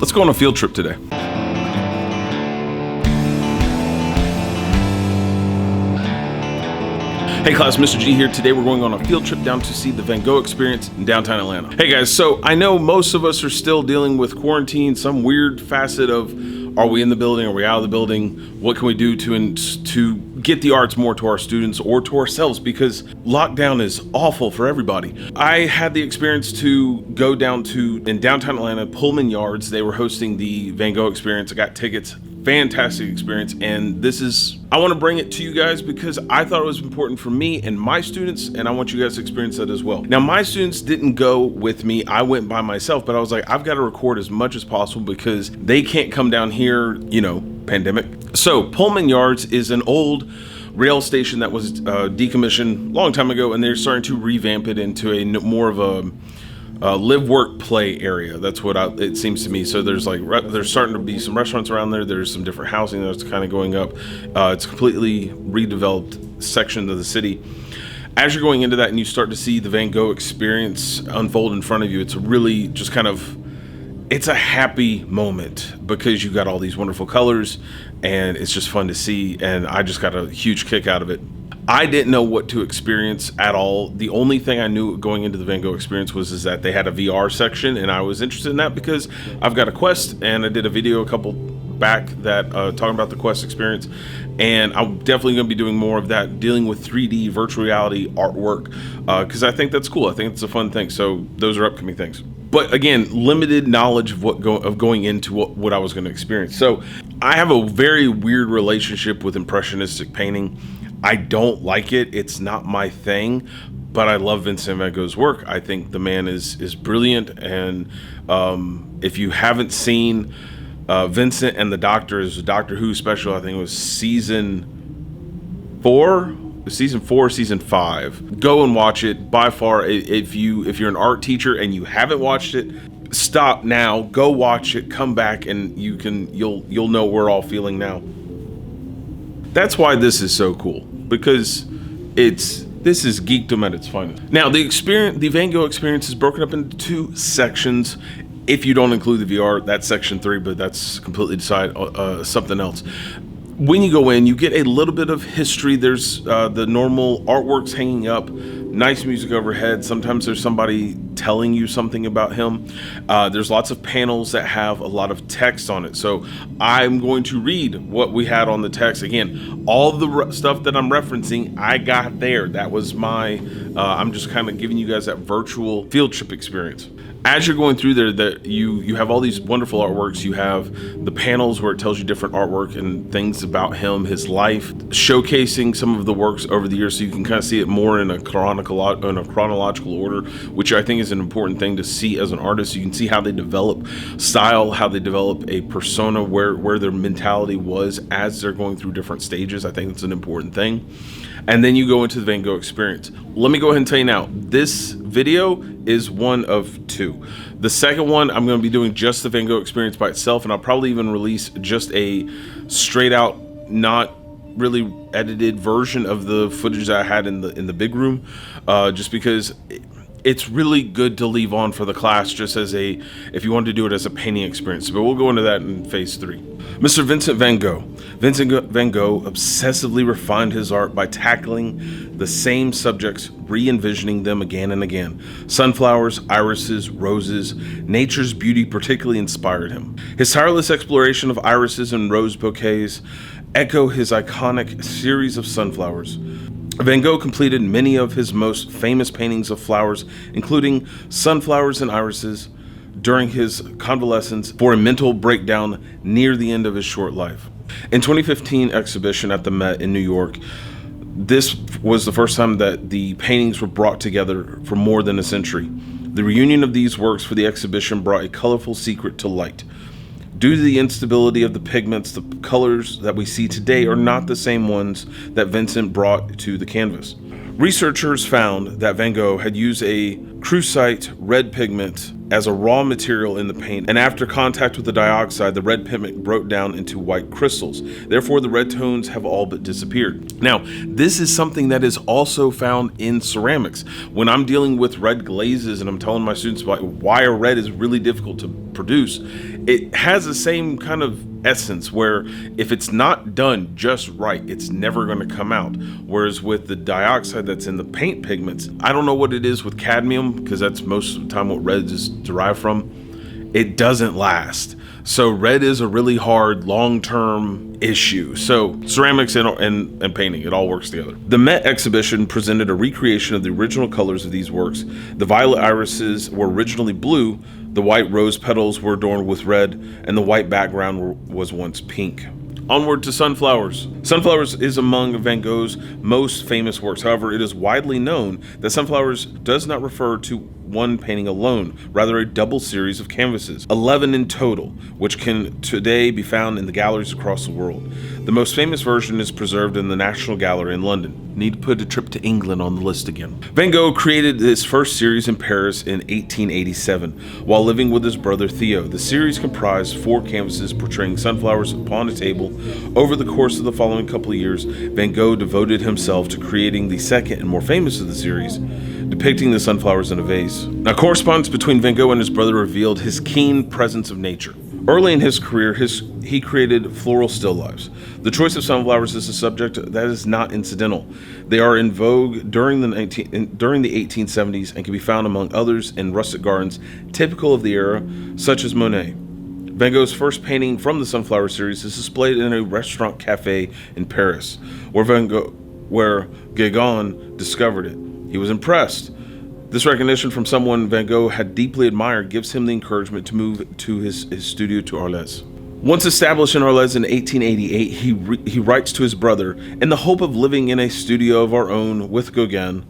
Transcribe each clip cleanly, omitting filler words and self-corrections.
Let's go on a field trip today. Hey class, Mr. G here. Today we're going on a field trip down to see the Van Gogh Experience in downtown Atlanta. Hey guys, so I know most of us are still dealing with quarantine, some weird facet of are we in the building, are we out of the building? What can we do to get the arts more to our students or to ourselves, because lockdown is awful for everybody. I had the experience to go down to, in downtown Atlanta, Pullman Yards. They were hosting the Van Gogh Experience. I got tickets. Fantastic experience, and I want to bring it to you guys because I thought it was important for me and my students, and I want you guys to experience that as well. Now, my students didn't go with me. I went by myself, but I was like, I've got to record as much as possible because they can't come down here, you know, pandemic. So Pullman Yards is an old rail station that was decommissioned a long time ago, and they're starting to revamp it into a more of a live, work, play area. That's what it seems to me. So there's starting to be some restaurants around there. There's some different housing that's kind of going up. It's a completely redeveloped section of the city. As you're going into that and you start to see the Van Gogh Experience unfold in front of you, it's really just it's a happy moment because you got all these wonderful colors and it's just fun to see. And I just got a huge kick out of it. I didn't know what to experience at all. The only thing I knew going into the Van Gogh Experience was that they had a VR section, and I was interested in that because I've got a Quest, and I did a video a couple back that talking about the Quest experience, and I'm definitely going to be doing more of that, dealing with 3D virtual reality artwork, because I think that's cool. I think it's a fun thing. So those are upcoming things. But again, limited knowledge of going into what I was going to experience. So I have a very weird relationship with impressionistic painting. I don't like it. It's not my thing, but I love Vincent van Gogh's work. I think the man is brilliant. And if you haven't seen Vincent and the Doctor, is a Doctor Who special, I think it was season 4, season 5. Go and watch it. By far, if you're an art teacher and you haven't watched it, stop now, go watch it, come back, and you'll know what we're all feeling now. That's why this is so cool, because this is geekdom at its finest. Now, the Van Gogh Experience is broken up into 2 sections. If you don't include the VR, that's section 3, but that's completely something else. When you go in, you get a little bit of history. There's the normal artworks hanging up, nice music overhead. Sometimes there's somebody telling you something about him. There's lots of panels that have a lot of text on it. So I'm going to read what we had on the text. Again, all the stuff that I'm referencing, I got there. That was I'm just kind of giving you guys that virtual field trip experience. As you're going through there, you have all these wonderful artworks. You have the panels where it tells you different artwork and things about him, his life, showcasing some of the works over the years, so you can kind of see it more in a chronological order, which I think is an important thing to see as an artist. You can see how they develop style, how they develop a persona, where their mentality was as they're going through different stages. I think that's an important thing. And then you go into the Van Gogh Experience. Let me go ahead and tell you now, this video is one of 2. The second one, I'm going to be doing just the Van Gogh Experience by itself, and I'll probably even release just a straight out, not really edited version of the footage that I had in the big room, just because it's really good to leave on for the class, just as if you wanted to do it as a painting experience. But we'll go into that in phase 3. Mr. Vincent van Gogh. Vincent van Gogh obsessively refined his art by tackling the same subjects, re-envisioning them again and again. Sunflowers, irises, roses, nature's beauty particularly inspired him. His tireless exploration of irises and rose bouquets echo his iconic series of sunflowers. Van Gogh completed many of his most famous paintings of flowers, including sunflowers and irises, during his convalescence for a mental breakdown near the end of his short life. In 2015 exhibition at the Met in New York, this was the first time that the paintings were brought together for more than a century. The reunion of these works for the exhibition brought a colorful secret to light. Due to the instability of the pigments, the colors that we see today are not the same ones that Vincent brought to the canvas. Researchers found that Van Gogh had used a crucite red pigment as a raw material in the paint, and after contact with the dioxide, the red pigment broke down into white crystals. Therefore, the red tones have all but disappeared. Now, this is something that is also found in ceramics. When I'm dealing with red glazes and I'm telling my students about why a red is really difficult to produce, it has the same kind of essence where if it's not done just right, it's never going to come out. Whereas with the dioxide that's in the paint pigments, I don't know what it is with cadmium, because that's most of the time what red is derived from, it doesn't last. So red is a really hard long-term issue. So ceramics and painting, it all works together. The Met exhibition presented a recreation of the original colors of these works. The violet irises were originally blue, the white rose petals were adorned with red, and the white background was once pink. Onward to Sunflowers. Sunflowers is among Van Gogh's most famous works. However, it is widely known that Sunflowers does not refer to one painting alone, rather a double series of canvases, 11 in total, which can today be found in the galleries across the world. The most famous version is preserved in the National Gallery in London. Need to put a trip to England on the list again. Van Gogh created this first series in Paris in 1887 while living with his brother Theo. The series comprised 4 canvases portraying sunflowers upon a table. Over the course of the following couple of years, Van Gogh devoted himself to creating the second and more famous of the series, depicting the sunflowers in a vase. Now, correspondence between Van Gogh and his brother revealed his keen presence of nature. Early in his career, he created floral still lifes. The choice of sunflowers is a subject that is not incidental. They are in vogue during the 1870s and can be found among others in rustic gardens typical of the era, such as Monet. Van Gogh's first painting from the Sunflower series is displayed in a restaurant cafe in Paris, where Gauguin discovered it. He was impressed. This recognition from someone Van Gogh had deeply admired gives him the encouragement to move to his studio to Arles. Once established in Arles in 1888, he writes to his brother, "In the hope of living in a studio of our own with Gauguin,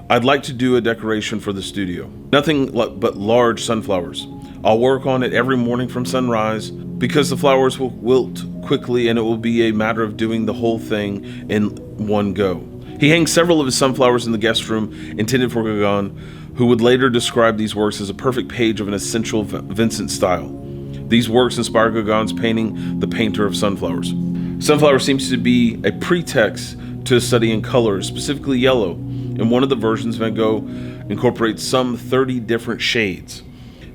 I'd like to do a decoration for the studio. Nothing but large sunflowers. I'll work on it every morning from sunrise, because the flowers will wilt quickly and it will be a matter of doing the whole thing in one go." He hangs several of his sunflowers in the guest room intended for Gauguin, who would later describe these works as a perfect page of an essential Vincent style. These works inspired Gauguin's painting, The Painter of Sunflowers. Sunflower seems to be a pretext to studying colors, specifically yellow. In one of the versions, Van Gogh incorporates some 30 different shades.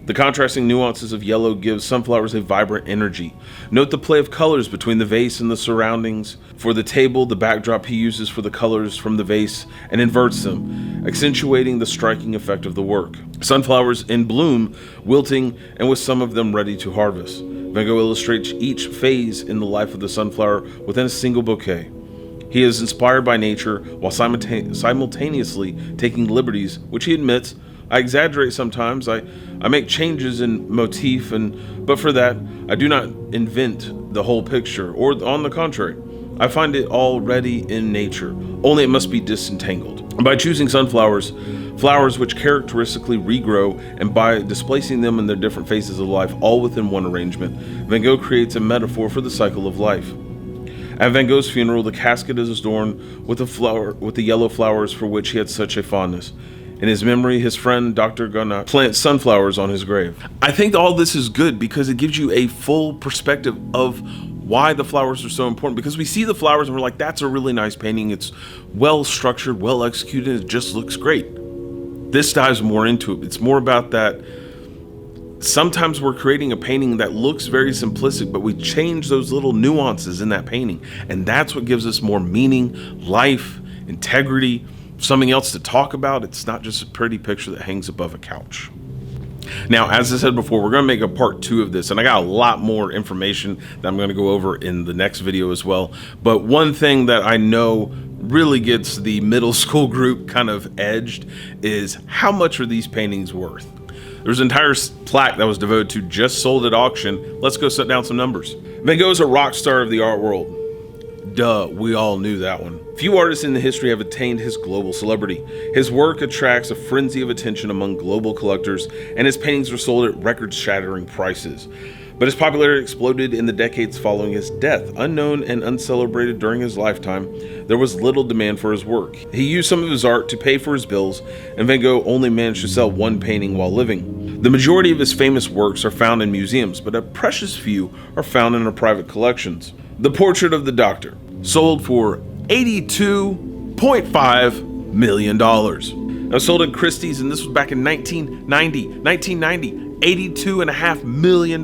The contrasting nuances of yellow gives sunflowers a vibrant energy. Note the play of colors between the vase and the surroundings. For the table, the backdrop he uses for the colors from the vase and inverts them, accentuating the striking effect of the work. Sunflowers in bloom, wilting, and with some of them ready to harvest. Van Gogh illustrates each phase in the life of the sunflower within a single bouquet. He is inspired by nature while simultaneously taking liberties, which he admits, "I exaggerate sometimes, I make changes in motif, but for that, I do not invent the whole picture, or on the contrary, I find it already in nature, only it must be disentangled." By choosing sunflowers, flowers which characteristically regrow, and by displacing them in their different phases of life, all within one arrangement, Van Gogh creates a metaphor for the cycle of life. At Van Gogh's funeral, the casket is adorned with the yellow flowers for which he had such a fondness. In his memory, his friend Dr. Gonat plants sunflowers on his grave. I think all this is good because it gives you a full perspective of why the flowers are so important. Because we see the flowers and we're like, that's a really nice painting. It's well structured, well executed. It just looks great. This dives more into it. It's more about that. Sometimes we're creating a painting that looks very simplistic, but we change those little nuances in that painting. And that's what gives us more meaning, life, integrity, something else to talk about. It's not just a pretty picture that hangs above a couch. Now, as I said before, we're going to make a part 2 of this, and I got a lot more information that I'm going to go over in the next video as well. But one thing that I know really gets the middle school group kind of edged is how much are these paintings worth? There's an entire plaque that was devoted to just sold at auction. Let's go set down some numbers. Van Gogh is a rock star of the art world. Duh, we all knew that one. Few artists in the history have attained his global celebrity. His work attracts a frenzy of attention among global collectors, and his paintings are sold at record-shattering prices. But his popularity exploded in the decades following his death. Unknown and uncelebrated during his lifetime, there was little demand for his work. He used some of his art to pay for his bills, and Van Gogh only managed to sell one painting while living. The majority of his famous works are found in museums, but a precious few are found in our private collections. The Portrait of the Doctor sold for $82.5 million. Now sold at Christie's, and this was back in 1990, $82.5 million.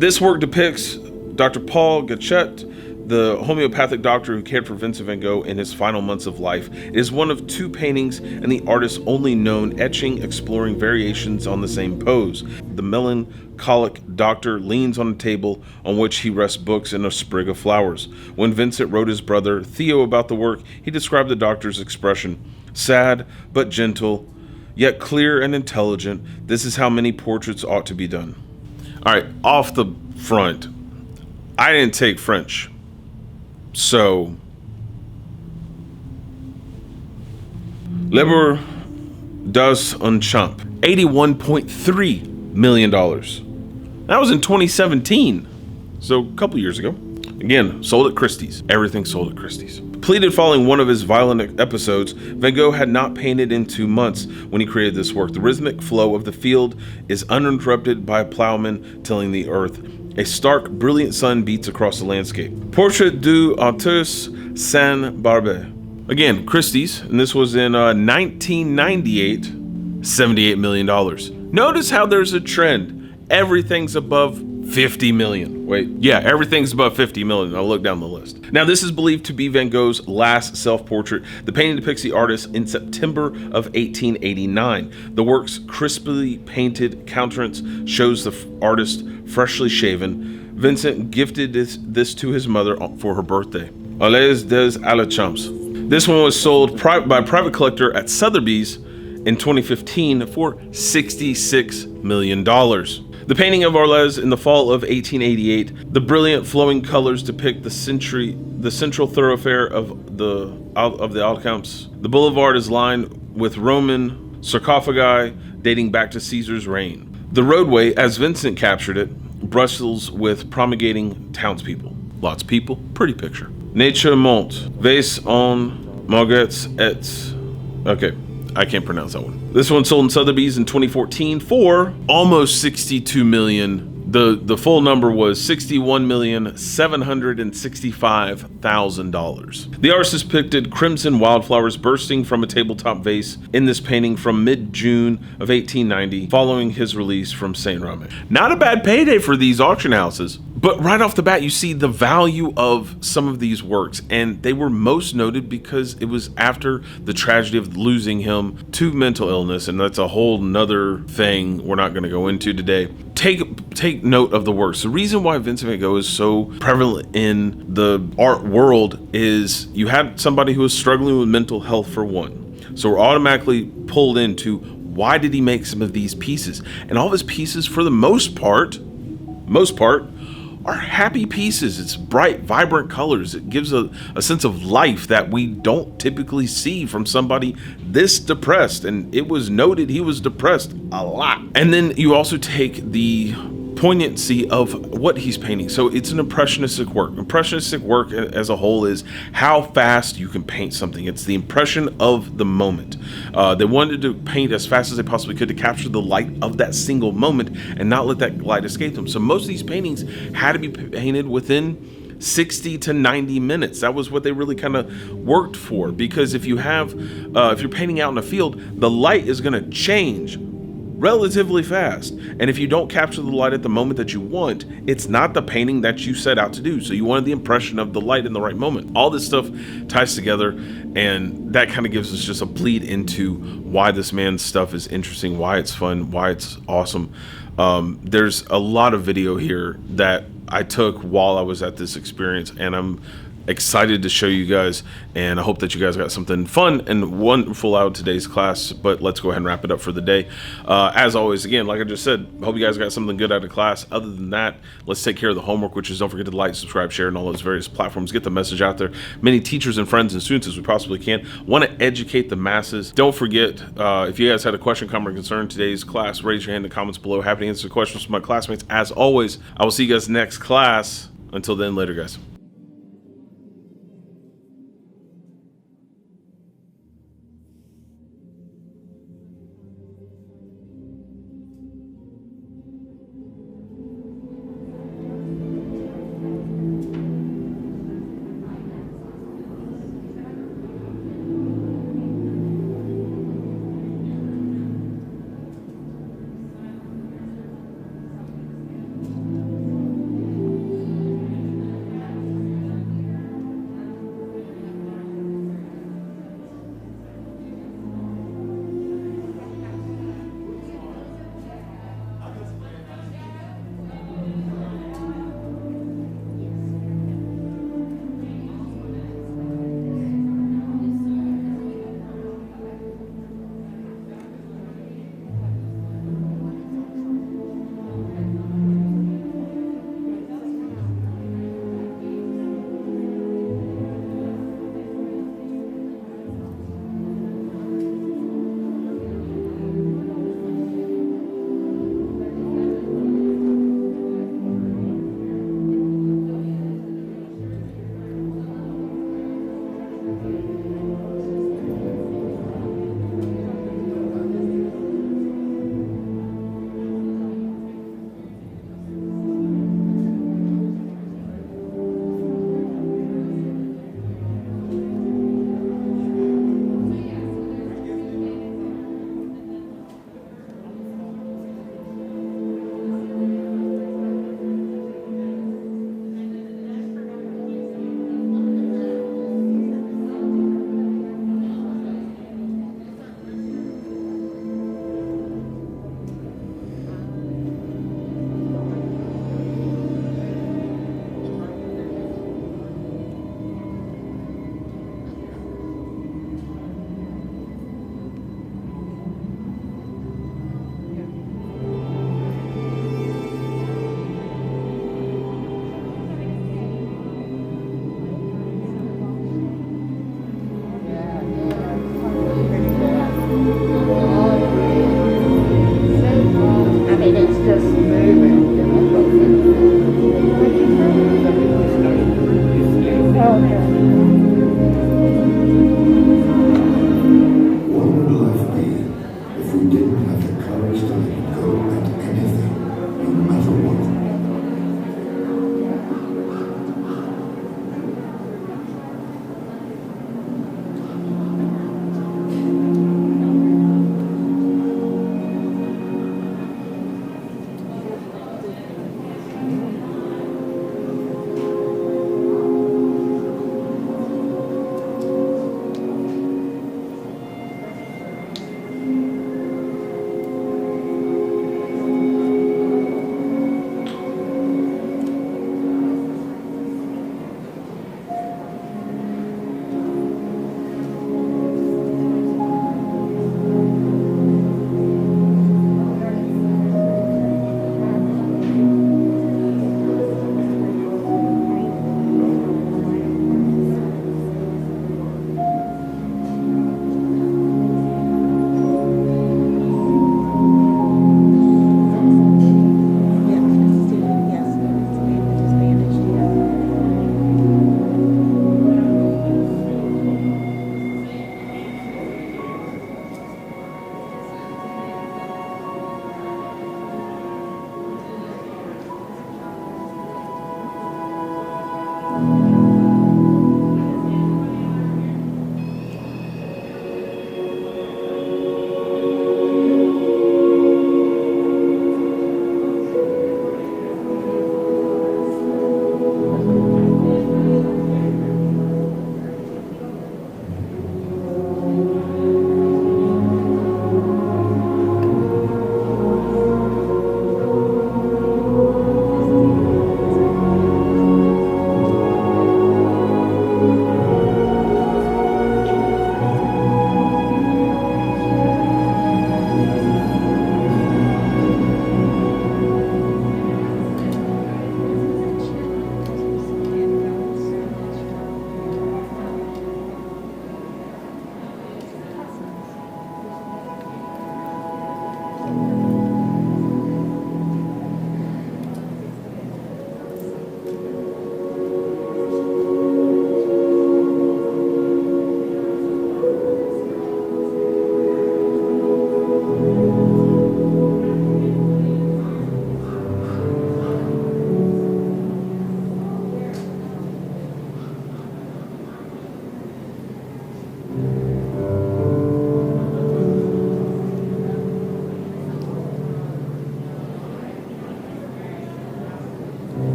This work depicts Dr. Paul Gachet, the homeopathic doctor who cared for Vincent van Gogh in his final months of life. It is one of two paintings and the artist's only known etching exploring variations on the same pose. The melancholic doctor leans on a table on which he rests books and a sprig of flowers. When Vincent wrote his brother Theo about the work, he described the doctor's expression: sad but gentle, yet clear and intelligent. This is how many portraits ought to be done. All right, off the front, I didn't take French, so Libre des un Champ, $81.3 million. That was in 2017, so a couple years ago. Again, sold at Christie's. Everything sold at Christie's. Pleaded following one of his violent episodes, Van Gogh had not painted in 2 months when he created this work. The rhythmic flow of the field is uninterrupted by a plowman tilling the earth. A stark, brilliant sun beats across the landscape. Portrait du Artiste sans barbe. Again, Christie's, and this was in 1998, $78 million. Notice how there's a trend. Everything's above 50 million. Wait, yeah, everything's above 50 million. I'll look down the list. Now, this is believed to be Van Gogh's last self-portrait. The painting depicts the artist in September of 1889. The work's crisply painted countenance shows the artist freshly shaven. Vincent gifted this to his mother for her birthday. Allez des Alachamps. This one was sold by a private collector at Sotheby's in 2015 for $66 million. The painting of Arles in the fall of 1888, the brilliant flowing colors depict the central thoroughfare of the Alcamps. The boulevard is lined with Roman sarcophagi dating back to Caesar's reign. The roadway, as Vincent captured it, bristles with promulgating townspeople. Lots of people, pretty picture. Nature monte, vase en Margaret's et... Okay, I can't pronounce that one. This one sold in Sotheby's in 2014 for almost 62 million. The full number was $61,765,000. The artist depicted crimson wildflowers bursting from a tabletop vase in this painting from mid-June of 1890, following his release from Saint Rome. Not a bad payday for these auction houses. But right off the bat, you see the value of some of these works, and they were most noted because it was after the tragedy of losing him to mental illness, and that's a whole nother thing we're not going to go into today. Take note of the works. The reason why Vincent van Gogh is so prevalent in the art world is you had somebody who was struggling with mental health for one. So we're automatically pulled into why did he make some of these pieces? And all of his pieces, for the most part, are happy pieces. It's bright, vibrant colors. It gives a sense of life that we don't typically see from somebody this depressed. And it was noted he was depressed a lot. And then you also take the poignancy of what he's painting. So it's an impressionistic work. Impressionistic work as a whole is how fast you can paint something. It's the impression of the moment. They wanted to paint as fast as they possibly could to capture the light of that single moment and not let that light escape them. So most of these paintings had to be painted within 60 to 90 minutes. That was what they really kind of worked for, because if you're painting out in a field, the light is going to change relatively fast, and if you don't capture the light at the moment that you want, it's not the painting that you set out to do. So you wanted the impression of the light in the right moment. All this stuff ties together, and that kind of gives us just a bleed into why this man's stuff is interesting, why it's fun, why it's awesome. There's a lot of video here that I took while I was at this experience, and I'm excited to show you guys, and I hope that you guys got something fun and wonderful out of today's class. But let's go ahead and wrap it up for the day. As always, again, like I just said, hope you guys got something good out of class. Other than that, let's take care of the homework, which is don't forget to like, subscribe, share, and all those various platforms. Get the message out there. Many teachers and friends and students as we possibly can. Want to educate the masses. Don't forget, if you guys had a question, comment, or concern in today's class, raise your hand in the comments below. Happy to answer questions from my classmates. As always, I will see you guys next class. Until then, later, guys.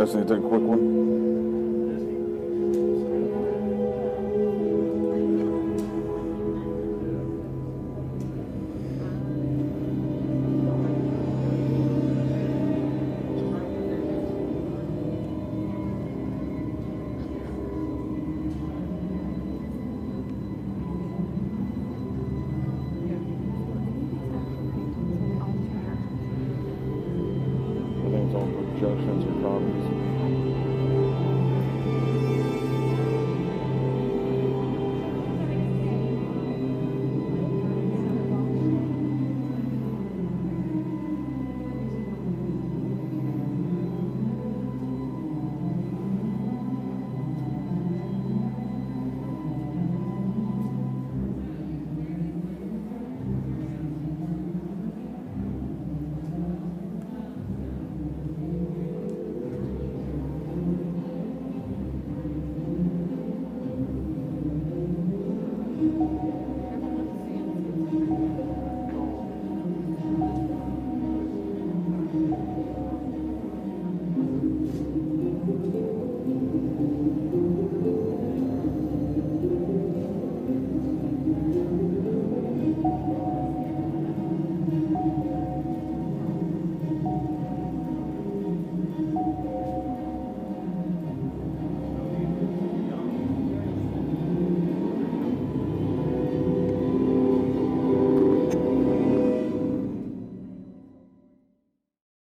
Just need to take a quick one. Everything's all projections or copies.